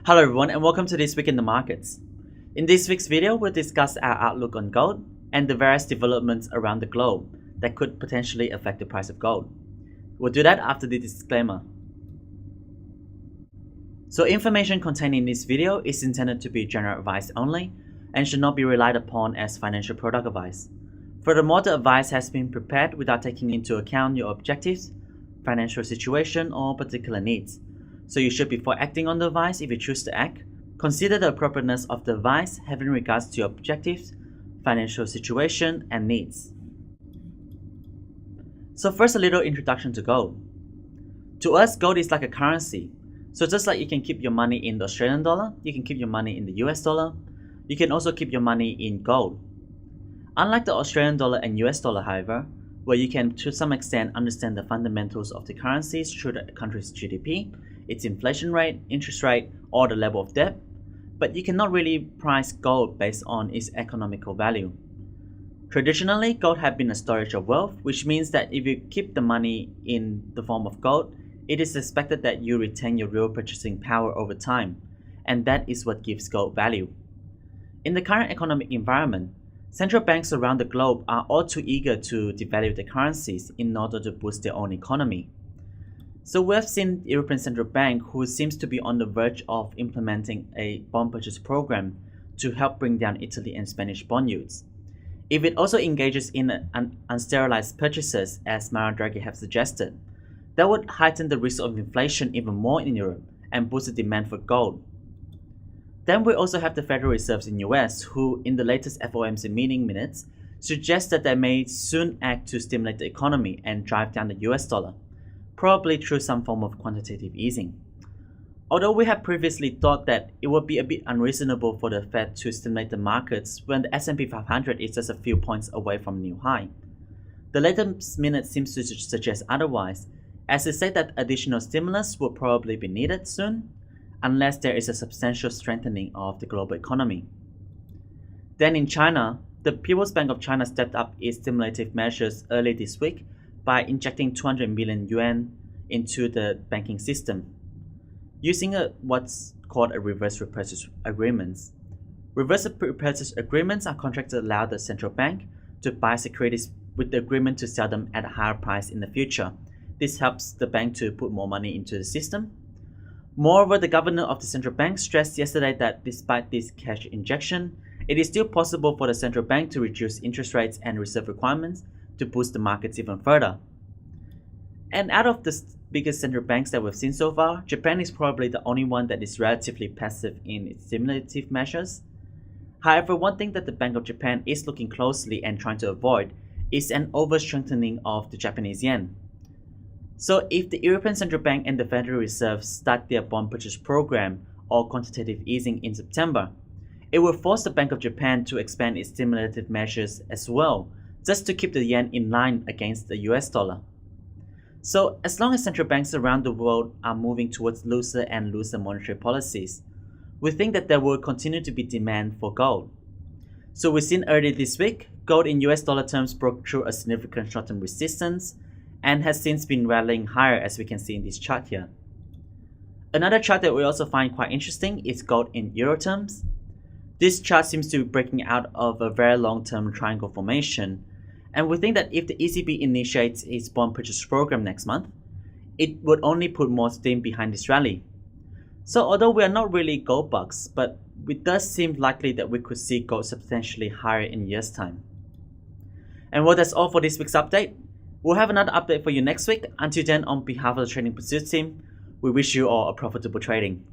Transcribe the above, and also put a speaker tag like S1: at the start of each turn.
S1: Hello everyone and welcome to This Week in the Markets. In this week's video, we'll discuss our outlook on gold and the various developments around the globe that could potentially affect the price of gold. We'll do that after the disclaimer. So information contained in this video is intended to be general advice only and should not be relied upon as financial product advice. Furthermore, the advice has been prepared without taking into account your objectives, financial situation, or particular needs. So you should, before acting on the advice, if you choose to act, consider the appropriateness of the advice having regards to your objectives, financial situation, and needs. So first, a little introduction to gold. To us, gold is like a currency. So just like you can keep your money in the Australian dollar, you can keep your money in the US dollar, you can also keep your money in gold. Unlike the Australian dollar and US dollar, however, where you can to some extent understand the fundamentals of the currencies through the country's GDP, its inflation rate, interest rate, or the level of debt, but you cannot really price gold based on its economical value. Traditionally, gold has been a storage of wealth, which means that if you keep the money in the form of gold, it is expected that you retain your real purchasing power over time, and that is what gives gold value. In the current economic environment, central banks around the globe are all too eager to devalue their currencies in order to boost their own economy. So we have seen the European Central Bank, who seems to be on the verge of implementing a bond purchase program to help bring down Italy and Spanish bond yields. If it also engages in unsterilized purchases, as Mario Draghi have suggested, that would heighten the risk of inflation even more in Europe and boost the demand for gold. Then we also have the Federal Reserve in US, who in the latest FOMC meeting minutes suggest that they may soon act to stimulate the economy and drive down the US dollar, probably through some form of quantitative easing. Although we have previously thought that it would be a bit unreasonable for the Fed to stimulate the markets when the S&P 500 is just a few points away from new high, the latest minute seems to suggest otherwise, as they say that additional stimulus will probably be needed soon, unless there is a substantial strengthening of the global economy. Then in China, the People's Bank of China stepped up its stimulative measures early this week by injecting 200 million yuan into the banking system, using what's called a reverse repurchase agreements. Reverse repurchase agreements are contracts that allow the central bank to buy securities with the agreement to sell them at a higher price in the future. This helps the bank to put more money into the system. Moreover, the governor of the central bank stressed yesterday that despite this cash injection, it is still possible for the central bank to reduce interest rates and reserve requirements to boost the markets even further. And out of the biggest central banks that we've seen so far, Japan is probably the only one that is relatively passive in its stimulative measures. However, one thing that the Bank of Japan is looking closely and trying to avoid is an over-strengthening of the Japanese yen. So if the European Central Bank and the Federal Reserve start their bond purchase program or quantitative easing in September, it will force the Bank of Japan to expand its stimulative measures as well, just to keep the yen in line against the US dollar. So as long as central banks around the world are moving towards looser and looser monetary policies, we think that there will continue to be demand for gold. So we've seen earlier this week, gold in US dollar terms broke through a significant short-term resistance and has since been rallying higher, as we can see in this chart here. Another chart that we also find quite interesting is gold in euro terms. This chart seems to be breaking out of a very long-term triangle formation, and we think that if the ECB initiates its bond purchase program next month, it would only put more steam behind this rally. So although we are not really gold bugs, but it does seem likely that we could see gold substantially higher in years' time. And well, that's all for this week's update. We'll have another update for you next week. Until then, on behalf of the Trading Pursuit team, we wish you all a profitable trading.